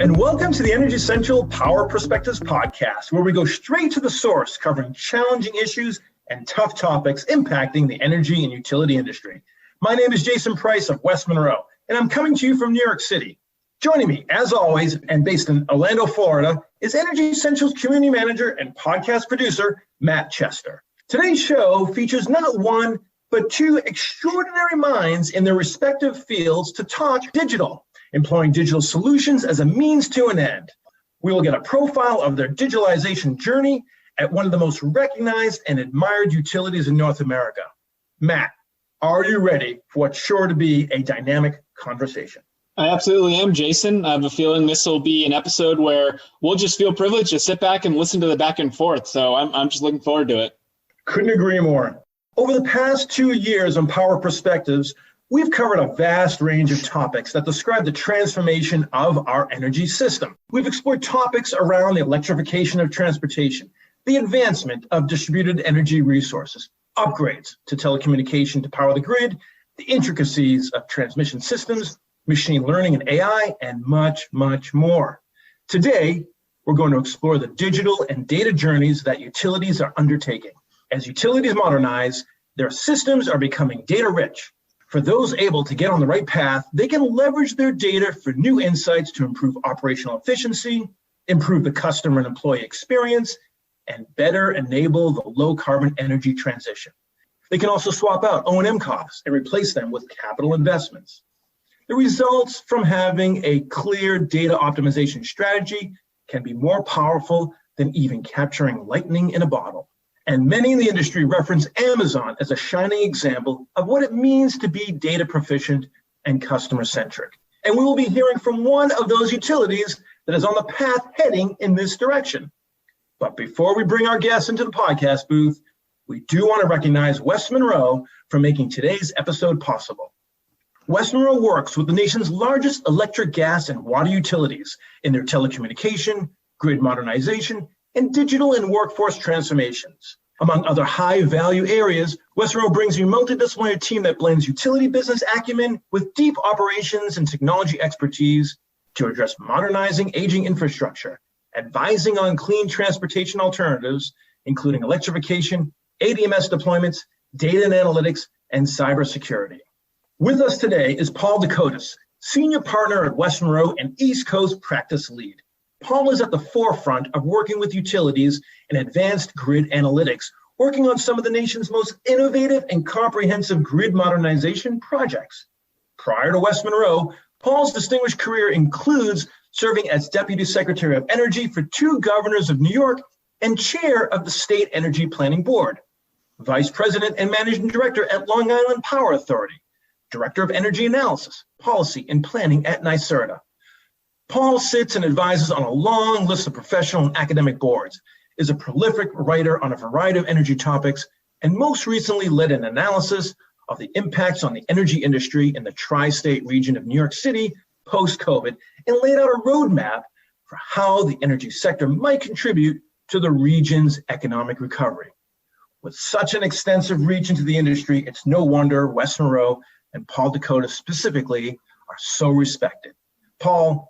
and welcome to the Energy Central Power Perspectives podcast, where we go straight to the source, covering challenging issues and tough topics impacting the energy and utility industry. My name is Jason Price of West Monroe, and I'm coming to you from New York City. Joining me, as always, and based in Orlando, Florida, is Energy Central's community manager and podcast producer, Matt Chester. Today's show features not one, but two extraordinary minds in their respective fields to talk digital, employing digital solutions as a means to an end. We will get a profile of their digitalization journey at one of the most recognized and admired utilities in North America. Matt, are you ready for what's sure to be a dynamic conversation? I absolutely am, Jason. I have a feeling this will be an episode where we'll just feel privileged to sit back and listen to the back and forth. So I'm just looking forward to it. Couldn't agree more. Over the past 2 years on Power Perspectives, we've covered a vast range of topics that describe the transformation of our energy system. We've explored topics around the electrification of transportation, the advancement of distributed energy resources, upgrades to telecommunication to power the grid, the intricacies of transmission systems, machine learning and AI, and much, much more. Today, we're going to explore the digital and data journeys that utilities are undertaking. As utilities modernize, their systems are becoming data-rich. For those able to get on the right path, they can leverage their data for new insights to improve operational efficiency, improve the customer and employee experience, and better enable the low-carbon energy transition. They can also swap out O&M costs and replace them with capital investments. The results from having a clear data optimization strategy can be more powerful than even capturing lightning in a bottle. And many in the industry reference Amazon as a shining example of what it means to be data proficient and customer-centric. And we will be hearing from one of those utilities that is on the path heading in this direction. But before we bring our guests into the podcast booth, we do want to recognize West Monroe for making today's episode possible. West Monroe works with the nation's largest electric, gas, and water utilities in their telecommunication, grid modernization, and digital and workforce transformations. Among other high-value areas, West Monroe brings you a multidisciplinary team that blends utility business acumen with deep operations and technology expertise to address modernizing aging infrastructure, advising on clean transportation alternatives, including electrification, ADMS deployments, data and analytics, and cybersecurity. With us today is Paul DeCotis, Senior Partner at West Monroe and East Coast Practice Lead. Paul is at the forefront of working with utilities in advanced grid analytics, working on some of the nation's most innovative and comprehensive grid modernization projects. Prior to West Monroe, Paul's distinguished career includes serving as Deputy Secretary of Energy for 2 governors of New York and Chair of the State Energy Planning Board, Vice President and Managing Director at Long Island Power Authority, Director of Energy Analysis, Policy, and Planning at NYSERDA. Paul sits and advises on a long list of professional and academic boards, is a prolific writer on a variety of energy topics, and most recently led an analysis of the impacts on the energy industry in the tri-state region of New York City post-COVID, and laid out a roadmap for how the energy sector might contribute to the region's economic recovery. With such an extensive reach into the industry, it's no wonder West Monroe and Paul DeCotis specifically are so respected. Paul,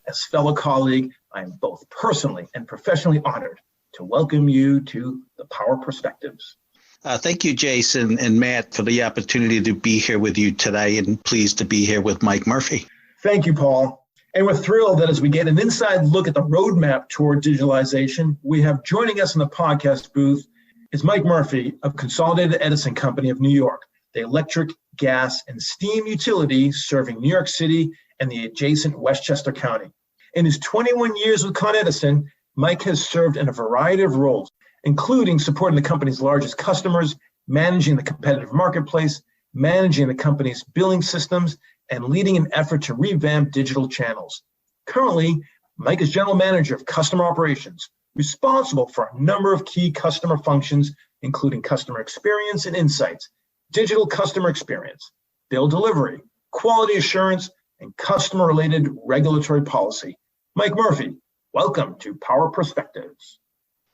as fellow colleague, I am both personally and professionally honored to welcome you to the Power Perspectives. Thank you, Jason and Matt, for the opportunity to be here with you today, and pleased to be here with Mike Murphy. Thank you, Paul. And we're thrilled that as we get an inside look at the roadmap toward digitalization, we have joining us in the podcast booth is Mike Murphy of Consolidated Edison Company of New York, the electric, gas, and steam utility serving New York City and the adjacent Westchester County. In his 21 years with Con Edison, Mike has served in a variety of roles, including supporting the company's largest customers, managing the competitive marketplace, managing the company's billing systems, and leading an effort to revamp digital channels. Currently, Mike is General Manager of Customer Operations, responsible for a number of key customer functions, including customer experience and insights, digital customer experience, bill delivery, quality assurance, and customer-related regulatory policy. Mike Murphy, welcome to Power Perspectives.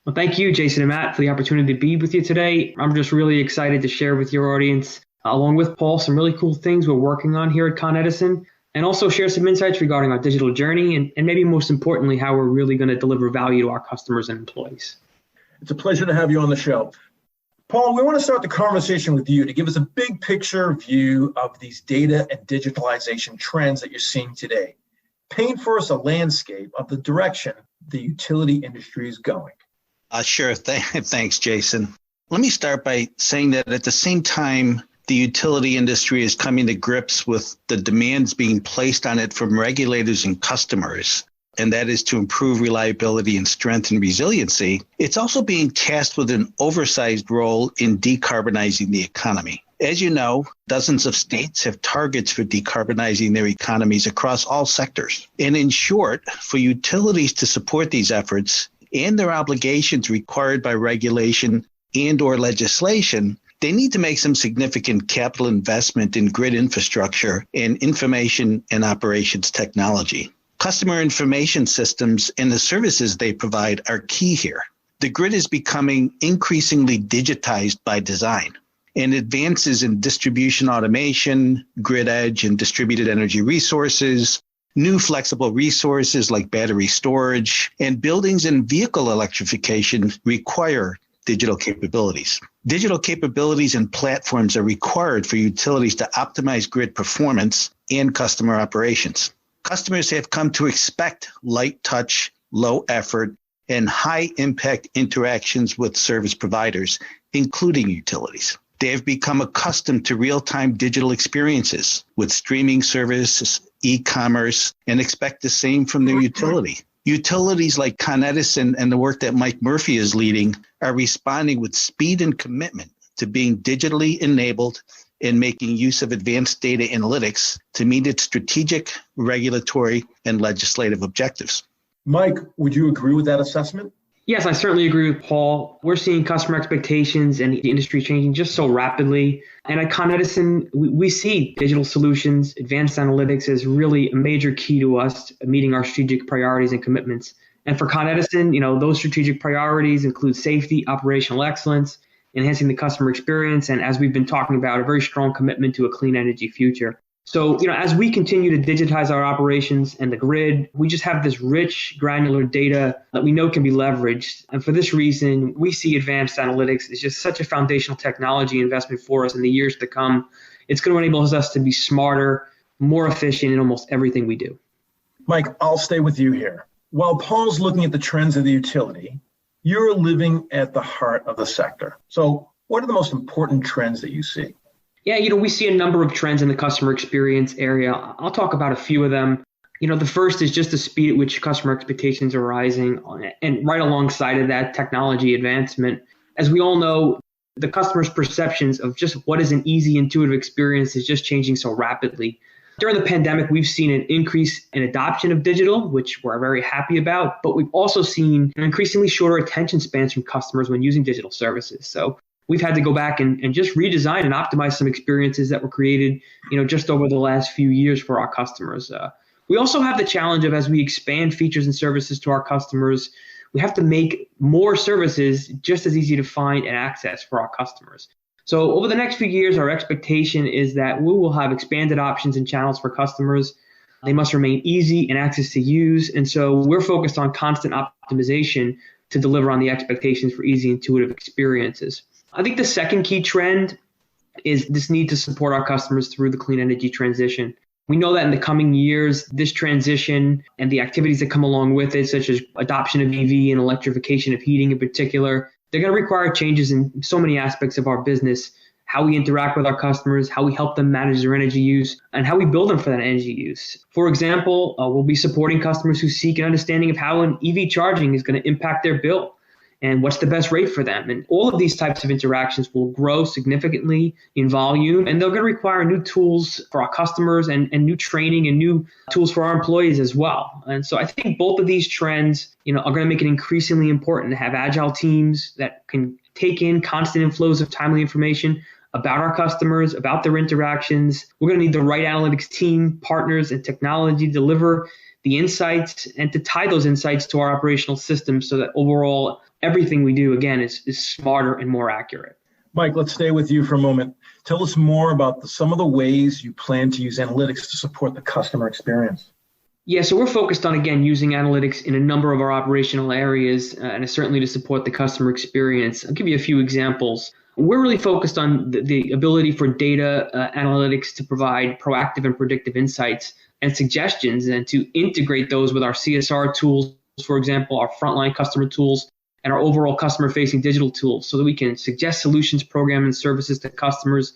Well, thank you, Jason and Matt, for the opportunity to be with you today. I'm just really excited to share with your audience, along with Paul, some really cool things we're working on here at Con Edison and also share some insights regarding our digital journey and maybe most importantly, how we're really going to deliver value to our customers and employees. It's a pleasure to have you on the show. Paul, we want to start the conversation with you to give us a big picture view of these data and digitalization trends that you're seeing today. Paint for us a landscape of the direction the utility industry is going. Sure. Thanks, Jason. Let me start by saying that at the same time, the utility industry is coming to grips with the demands being placed on it from regulators and customers, and that is to improve reliability and strengthen resiliency. It's also being tasked with an oversized role in decarbonizing the economy. As you know, dozens of states have targets for decarbonizing their economies across all sectors. And in short, for utilities to support these efforts and their obligations required by regulation and or legislation, they need to make some significant capital investment in grid infrastructure and information and operations technology. Customer information systems and the services they provide are key here. The grid is becoming increasingly digitized by design, and advances in distribution automation, grid edge, and distributed energy resources, new flexible resources like battery storage, and buildings and vehicle electrification require digital capabilities. Digital capabilities and platforms are required for utilities to optimize grid performance and customer operations. Customers have come to expect light touch, low effort, and high impact interactions with service providers, including utilities. They have become accustomed to real-time digital experiences with streaming services, e-commerce, and expect the same from their utility. Utilities like Con Edison and the work that Mike Murphy is leading are responding with speed and commitment to being digitally enabled and making use of advanced data analytics to meet its strategic, regulatory, and legislative objectives. Mike, would you agree with that assessment? Yes, I certainly agree with Paul. We're seeing customer expectations and the industry changing just so rapidly. And at Con Edison, we see digital solutions, advanced analytics as really a major key to us meeting our strategic priorities and commitments. And for Con Edison, those strategic priorities include safety, operational excellence, enhancing the customer experience, and as we've been talking about, a very strong commitment to a clean energy future. So, as we continue to digitize our operations and the grid, we just have this rich, granular data that we know can be leveraged. And for this reason, we see advanced analytics as just such a foundational technology investment for us in the years to come. It's going to enable us to be smarter, more efficient in almost everything we do. Mike, I'll stay with you here. While Paul's looking at the trends of the utility, you're living at the heart of the sector. So what are the most important trends that you see? Yeah, we see a number of trends in the customer experience area. I'll talk about a few of them. The first is just the speed at which customer expectations are rising, and right alongside of that, technology advancement. As we all know, the customer's perceptions of just what is an easy, intuitive experience is just changing so rapidly. During the pandemic, we've seen an increase in adoption of digital, which we're very happy about, but we've also seen an increasingly shorter attention spans from customers when using digital services. So we've had to go back and just redesign and optimize some experiences that were created, just over the last few years for our customers. We also have the challenge of, as we expand features and services to our customers, we have to make more services just as easy to find and access for our customers. So over the next few years, our expectation is that we will have expanded options and channels for customers. They must remain easy and access to use. And so we're focused on constant optimization to deliver on the expectations for easy, intuitive experiences. I think the second key trend is this need to support our customers through the clean energy transition. We know that in the coming years, this transition and the activities that come along with it, such as adoption of EV and electrification of heating in particular, they're going to require changes in so many aspects of our business, how we interact with our customers, how we help them manage their energy use, and how we build them for that energy use. For example, we'll be supporting customers who seek an understanding of how an EV charging is going to impact their bill and what's the best rate for them. And all of these types of interactions will grow significantly in volume, and they're going to require new tools for our customers and new training and new tools for our employees as well. And so I think both of these trends, are going to make it increasingly important to have agile teams that can take in constant inflows of timely information about our customers, about their interactions. We're going to need the right analytics team, partners, and technology to deliver the insights and to tie those insights to our operational systems so that overall everything we do, again, is smarter and more accurate. Mike, let's stay with you for a moment. Tell us more about some of the ways you plan to use analytics to support the customer experience. Yeah, so we're focused on, again, using analytics in a number of our operational areas, and certainly to support the customer experience. I'll give you a few examples. We're really focused on the ability for data analytics to provide proactive and predictive insights and suggestions, and to integrate those with our CSR tools, for example, our frontline customer tools, and our overall customer-facing digital tools, so that we can suggest solutions, programs, and services to customers,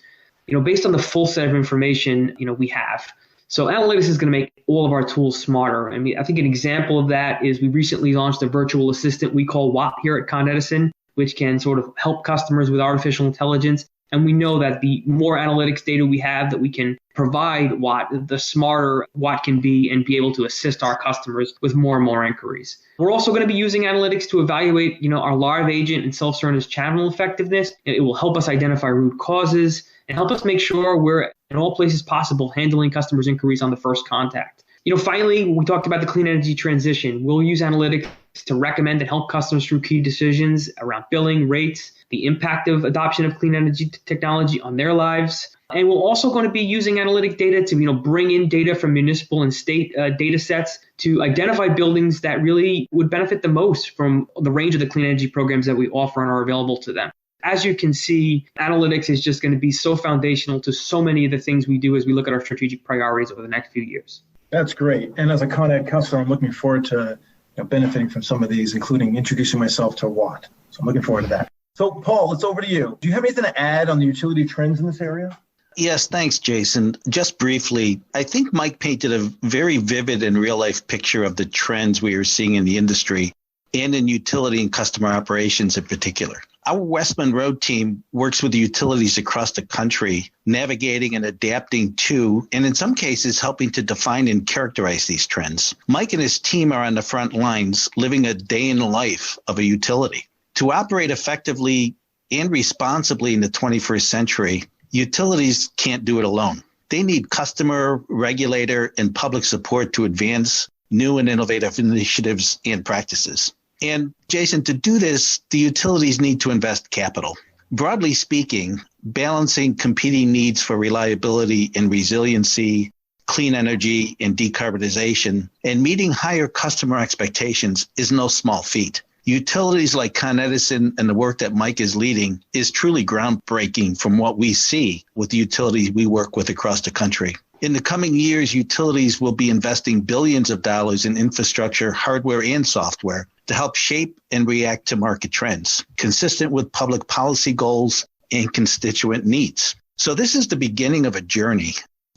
based on the full set of information, we have. So analytics is going to make all of our tools smarter. I think an example of that is we recently launched a virtual assistant we call Watt here at Con Edison, which can sort of help customers with artificial intelligence. And we know that the more analytics data we have that we can provide Watt, the smarter Watt can be and be able to assist our customers with more and more inquiries. We're also going to be using analytics to evaluate, our live agent and self-service channel effectiveness. It will help us identify root causes and help us make sure we're, in all places possible, handling customers' inquiries on the first contact. Finally, we talked about the clean energy transition. We'll use analytics to recommend and help customers through key decisions around billing, rates, the impact of adoption of clean energy technology on their lives. And we're also going to be using analytic data to, bring in data from municipal and state data sets to identify buildings that really would benefit the most from the range of the clean energy programs that we offer and are available to them. As you can see, analytics is just going to be so foundational to so many of the things we do as we look at our strategic priorities over the next few years. That's great. And as a Con Ed customer, I'm looking forward to benefiting from some of these, including introducing myself to Watt. So I'm looking forward to that. So Paul, it's over to you. Do you have anything to add on the utility trends in this area? Yes, thanks, Jason. Just briefly, I think Mike painted a very vivid and real-life picture of the trends we are seeing in the industry and in utility and customer operations in particular. Our West Monroe team works with the utilities across the country, navigating and adapting to, and in some cases, helping to define and characterize these trends. Mike and his team are on the front lines, living a day in the life of a utility. To operate effectively and responsibly in the 21st century, utilities can't do it alone. They need customer, regulator, and public support to advance new and innovative initiatives and practices. And Jason, to do this, the utilities need to invest capital. Broadly speaking, balancing competing needs for reliability and resiliency, clean energy and decarbonization, and meeting higher customer expectations is no small feat. Utilities like Con Edison and the work that Mike is leading is truly groundbreaking from what we see with the utilities we work with across the country. In the coming years, utilities will be investing billions of dollars in infrastructure, hardware, and software to help shape and react to market trends, consistent with public policy goals and constituent needs. So this is the beginning of a journey.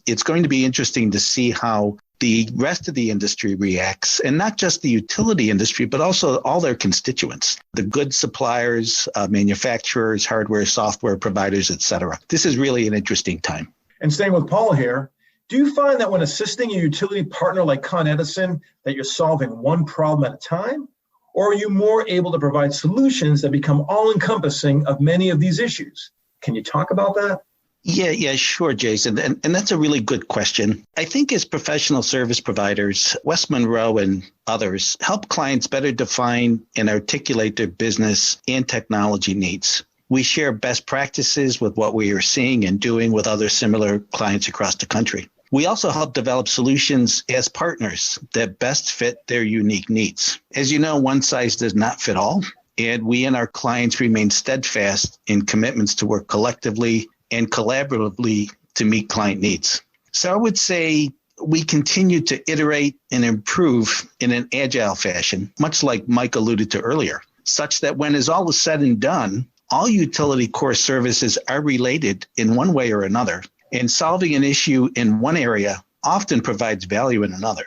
It's going to be interesting to see how the rest of the industry reacts, and not just the utility industry, but also all their constituents, the goods suppliers, manufacturers, hardware, software providers, et cetera. This is really an interesting time. And staying with Paul here, do you find that when assisting a utility partner like Con Edison, that you're solving one problem at a time? Or are you more able to provide solutions that become all-encompassing of many of these issues? Can you talk about that? Yeah, sure, Jason. And that's a really good question. I think as professional service providers, West Monroe and others help clients better define and articulate their business and technology needs. We share best practices with what we are seeing and doing with other similar clients across the country. We also help develop solutions as partners that best fit their unique needs. As you know, one size does not fit all, and we and our clients remain steadfast in commitments to work collectively and collaboratively to meet client needs. So I would say we continue to iterate and improve in an agile fashion, much like Mike alluded to earlier, such that when is all is said and done, all utility core services are related in one way or another, and solving an issue in one area often provides value in another.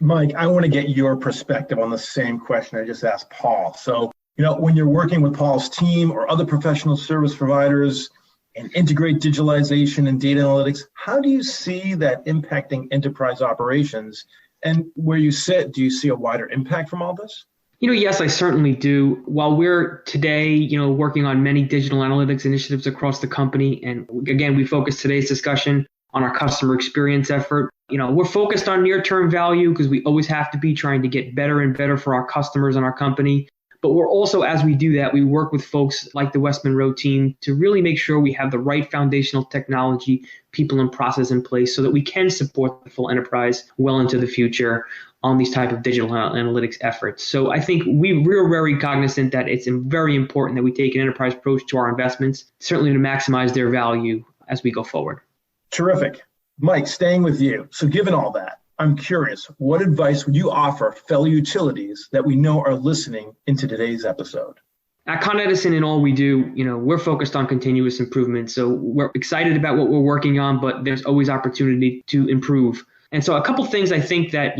Mike, I want to get your perspective on the same question I just asked Paul. So, when you're working with Paul's team or other professional service providers and integrate digitalization and data analytics, how do you see that impacting enterprise operations? And where you sit, do you see a wider impact from all this? Yes, I certainly do. While we're today, working on many digital analytics initiatives across the company, and again, we focus today's discussion on our customer experience effort. We're focused on near-term value because we always have to be trying to get better and better for our customers and our company. But we're also, as we do that, we work with folks like the West Monroe team to really make sure we have the right foundational technology, people, and process in place so that we can support the full enterprise well into the future on these type of digital analytics efforts. So I think we're very cognizant that it's very important that we take an enterprise approach to our investments, certainly to maximize their value as we go forward. Terrific. Mike, staying with you. So given all that, I'm curious, what advice would you offer fellow utilities that we know are listening into today's episode? At Con Edison, in all we do, we're focused on continuous improvement. So we're excited about what we're working on, but there's always opportunity to improve. And so a couple things I think that,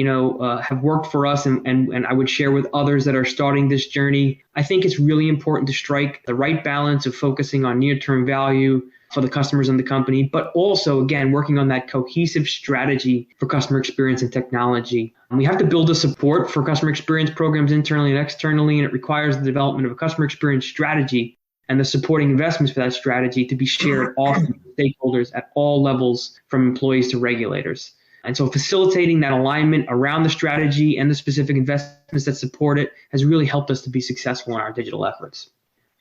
have worked for us and I would share with others that are starting this journey. I think it's really important to strike the right balance of focusing on near-term value for the customers and the company, but also, again, working on that cohesive strategy for customer experience and technology. We have to build a support for customer experience programs internally and externally, and it requires the development of a customer experience strategy and the supporting investments for that strategy to be shared often with stakeholders at all levels, from employees to regulators. And so facilitating that alignment around the strategy and the specific investments that support it has really helped us to be successful in our digital efforts.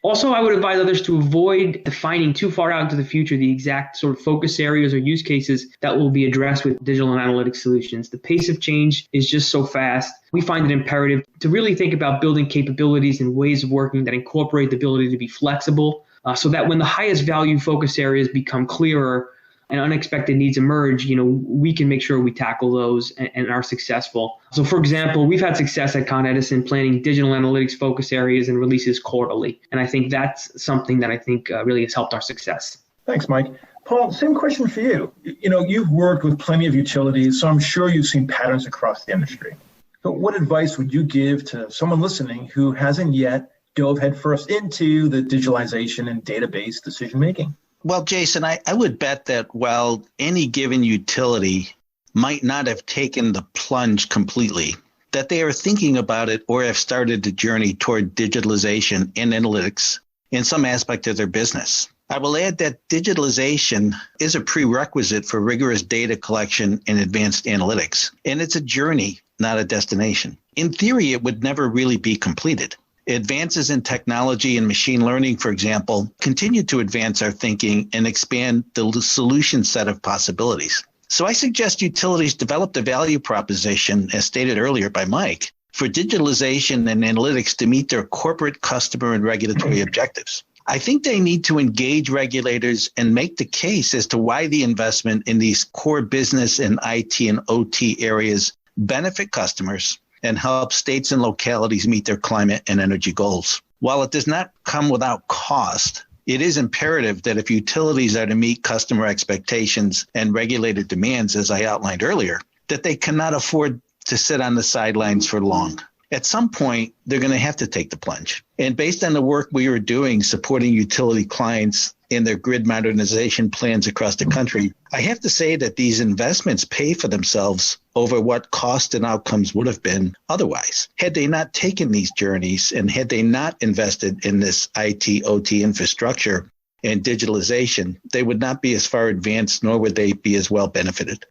Also, I would advise others to avoid defining too far out into the future the exact sort of focus areas or use cases that will be addressed with digital and analytic solutions. The pace of change is just so fast. We find it imperative to really think about building capabilities and ways of working that incorporate the ability to be flexible, so that when the highest value focus areas become clearer and unexpected needs emerge, we can make sure we tackle those and are successful. So, for example, we've had success at Con Edison planning digital analytics focus areas and releases quarterly. And I think that's something that I think really has helped our success. Thanks, Mike. Paul, same question for you. You've worked with plenty of utilities, so I'm sure you've seen patterns across the industry. But what advice would you give to someone listening who hasn't yet dove headfirst into the digitalization and database decision-making? Well, Jason, I would bet that while any given utility might not have taken the plunge completely, that they are thinking about it or have started the journey toward digitalization and analytics in some aspect of their business. I will add that digitalization is a prerequisite for rigorous data collection and advanced analytics, and it's a journey, not a destination. In theory, it would never really be completed. Advances in technology and machine learning, for example, continue to advance our thinking and expand the solution set of possibilities. So I suggest utilities develop the value proposition, as stated earlier by Mike, for digitalization and analytics to meet their corporate, customer, and regulatory objectives. I think they need to engage regulators and make the case as to why the investment in these core business and IT and OT areas benefit customers and help states and localities meet their climate and energy goals. While it does not come without cost, it is imperative that if utilities are to meet customer expectations and regulator demands, as I outlined earlier, that they cannot afford to sit on the sidelines for long. At some point, they're going to have to take the plunge. And based on the work we are doing supporting utility clients in their grid modernization plans across the country, I have to say that these investments pay for themselves over what cost and outcomes would have been otherwise. Had they not taken these journeys and had they not invested in this IT, OT infrastructure and digitalization, they would not be as far advanced, nor would they be as well benefited.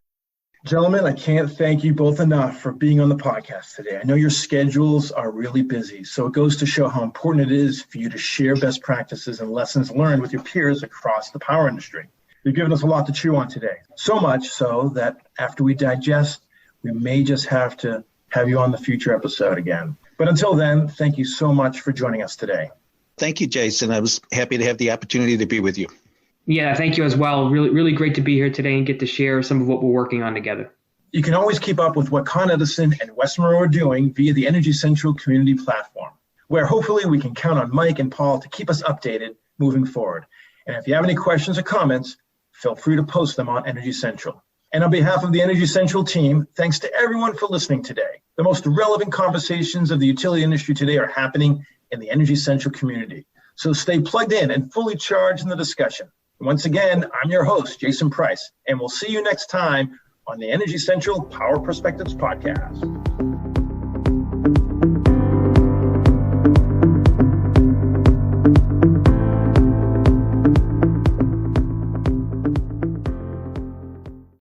Gentlemen, I can't thank you both enough for being on the podcast today. I know your schedules are really busy, so it goes to show how important it is for you to share best practices and lessons learned with your peers across the power industry. You've given us a lot to chew on today, so much so that after we digest, we may just have to have you on the future episode again. But until then, thank you so much for joining us today. Thank you, Jason. I was happy to have the opportunity to be with you. Yeah, thank you as well. Really, really great to be here today and get to share some of what we're working on together. You can always keep up with what Con Edison and West Monroe are doing via the Energy Central community platform, where hopefully we can count on Mike and Paul to keep us updated moving forward. And if you have any questions or comments, feel free to post them on Energy Central. And on behalf of the Energy Central team, thanks to everyone for listening today. The most relevant conversations of the utility industry today are happening in the Energy Central community. So stay plugged in and fully charged in the discussion. Once again, I'm your host, Jason Price, and we'll see you next time on the Energy Central Power Perspectives podcast.